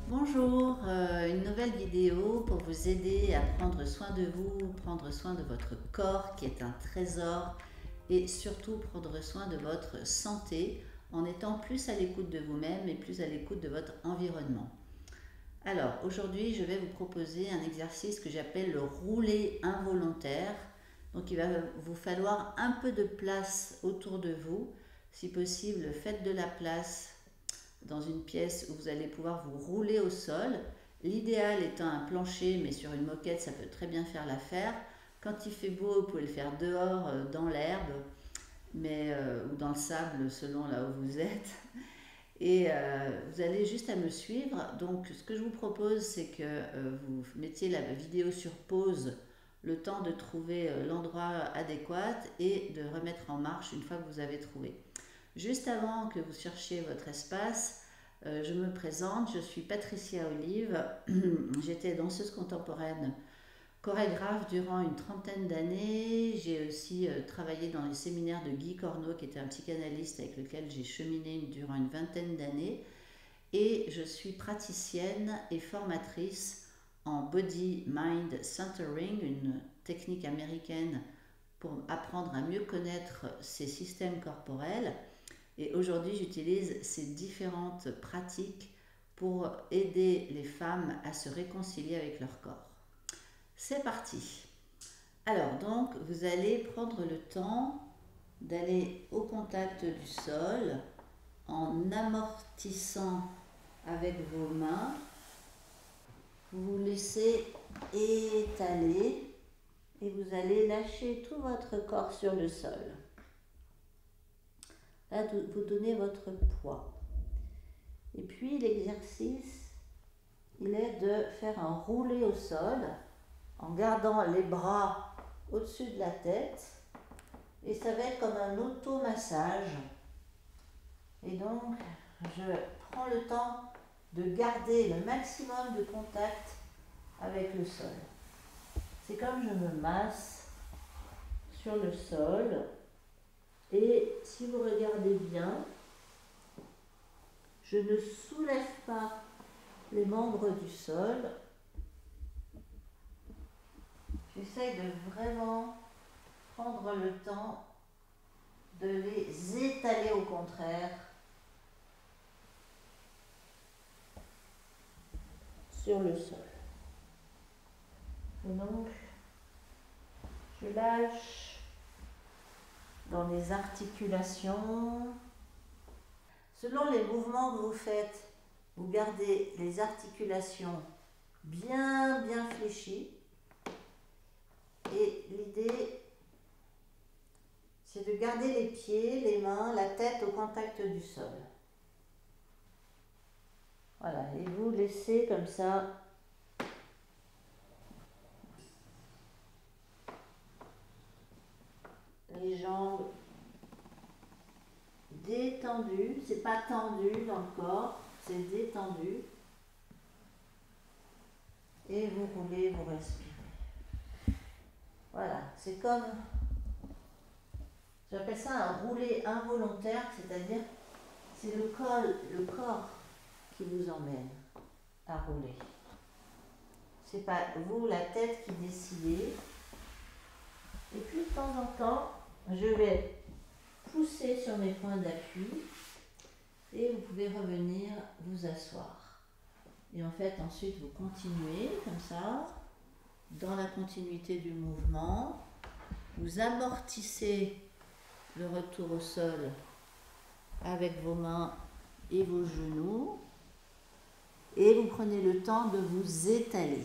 Bonjour, une nouvelle vidéo pour vous aider à prendre soin de vous, prendre soin de votre corps qui est un trésor et surtout prendre soin de votre santé en étant plus à l'écoute de vous-même et plus à l'écoute de votre environnement. Alors aujourd'hui je vais vous proposer un exercice que j'appelle le roulé involontaire. Donc il va vous falloir un peu de place autour de vous. Si possible, faites de la place dans une pièce où vous allez pouvoir vous rouler au sol. L'idéal étant un plancher, mais sur une moquette, ça peut très bien faire l'affaire. Quand il fait beau, vous pouvez le faire dehors, dans l'herbe, ou dans le sable, selon là où vous êtes. Et vous allez juste à me suivre. Donc, ce que je vous propose, c'est que vous mettiez la vidéo sur pause le temps de trouver l'endroit adéquat et de remettre en marche une fois que vous avez trouvé. Juste avant que vous cherchiez votre espace, je me présente, je suis Patricia Olive, j'étais danseuse contemporaine, chorégraphe durant une trentaine d'années. J'ai aussi travaillé dans les séminaires de Guy Corneau, qui était un psychanalyste avec lequel j'ai cheminé durant une vingtaine d'années. Et je suis praticienne et formatrice en Body Mind Centering, une technique américaine pour apprendre à mieux connaître ses systèmes corporels. Et aujourd'hui, j'utilise ces différentes pratiques pour aider les femmes à se réconcilier avec leur corps. C'est parti. Alors donc, vous allez prendre le temps d'aller au contact du sol en amortissant avec vos mains. Vous vous laissez étaler et vous allez lâcher tout votre corps sur le sol. Là, vous donnez votre poids. Et puis l'exercice, il est de faire un roulé au sol en gardant les bras au-dessus de la tête. Et ça va être comme un automassage. Et donc, je prends le temps de garder le maximum de contact avec le sol. C'est comme je me masse sur le sol. Et si vous regardez bien, je ne soulève pas les membres du sol. J'essaye de vraiment prendre le temps de les étaler au contraire sur le sol. Et donc, je lâche dans les articulations. Selon les mouvements que vous faites, vous gardez les articulations bien fléchies. Et l'idée, c'est de garder les pieds, les mains, la tête au contact du sol. Voilà, et vous laissez comme ça les jambes détendues. C'est pas tendu dans le corps, c'est détendu. Et vous roulez, vous respirez. Voilà, c'est comme, j'appelle ça un roulé involontaire, c'est-à-dire c'est le corps qui vous emmène à rouler. C'est pas vous, la tête, qui décidez. Et puis de temps en temps, je vais pousser sur mes points d'appui et vous pouvez revenir vous asseoir. Et en fait, ensuite, vous continuez comme ça, dans la continuité du mouvement. Vous amortissez le retour au sol avec vos mains et vos genoux. Et vous prenez le temps de vous étaler.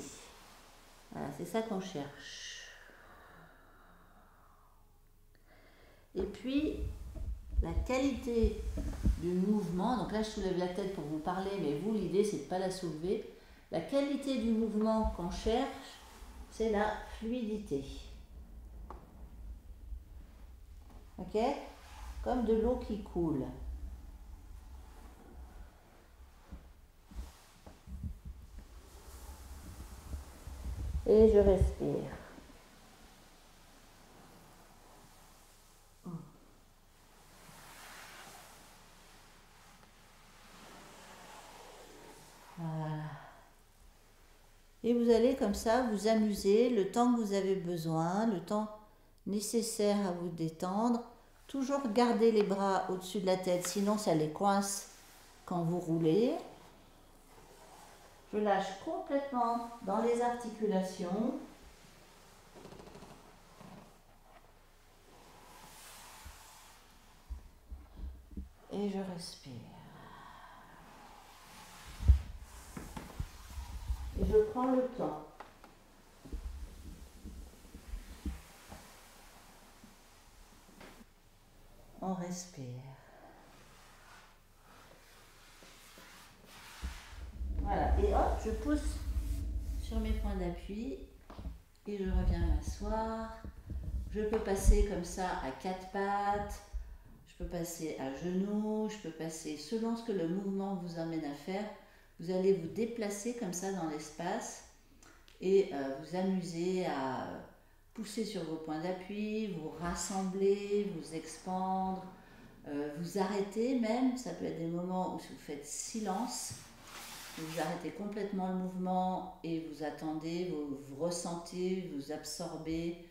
Voilà, c'est ça qu'on cherche. Et puis, la qualité du mouvement, donc là je soulève la tête pour vous parler, mais vous, l'idée c'est de ne pas la soulever. La qualité du mouvement qu'on cherche, c'est la fluidité. Ok? Comme de l'eau qui coule. Et je respire. Voilà. Et vous allez comme ça vous amuser le temps que vous avez besoin, le temps nécessaire à vous détendre. Toujours garder les bras au-dessus de la tête, sinon ça les coince quand vous roulez. Je lâche complètement dans les articulations. Et je respire. Et je prends le temps. On respire. Voilà, et hop, je pousse sur mes points d'appui et je reviens m'asseoir. Je peux passer comme ça à quatre pattes, je peux passer à genoux, je peux passer selon ce que le mouvement vous amène à faire. Vous allez vous déplacer comme ça dans l'espace et vous amuser à pousser sur vos points d'appui, vous rassembler, vous expandre, vous arrêter même. Ça peut être des moments où vous faites silence. Vous arrêtez complètement le mouvement et vous attendez, vous ressentez, vous absorbez,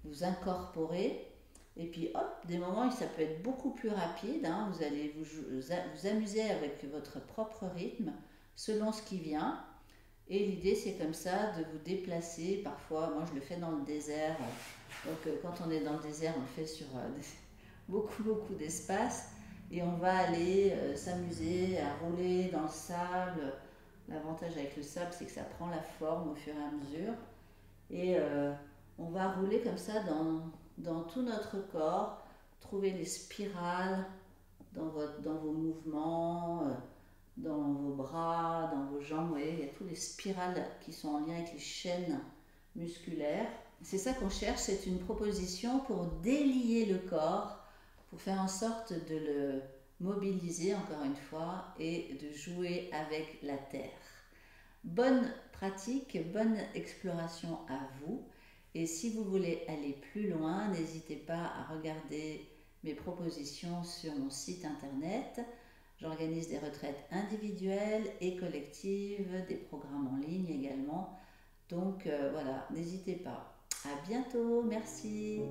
vous incorporez. Et puis hop, des moments où ça peut être beaucoup plus rapide. Vous allez vous amuser avec votre propre rythme selon ce qui vient. Et l'idée, c'est comme ça de vous déplacer. Parfois, moi je le fais dans le désert. Donc quand on est dans le désert, on le fait sur beaucoup d'espace. Et on va aller s'amuser à rouler dans le sable. L'avantage avec le sable, c'est que ça prend la forme au fur et à mesure. Et on va rouler comme ça dans tout notre corps, trouver les spirales dans vos mouvements, dans vos bras, dans vos jambes. Vous voyez, il y a toutes les spirales qui sont en lien avec les chaînes musculaires. C'est ça qu'on cherche, c'est une proposition pour délier le corps, pour faire en sorte de le mobiliser encore une fois et de jouer avec la terre. Bonne pratique, bonne exploration à vous. Et si vous voulez aller plus loin, n'hésitez pas à regarder mes propositions sur mon site internet. J'organise des retraites individuelles et collectives, des programmes en ligne également. Donc voilà, n'hésitez pas. À bientôt, merci.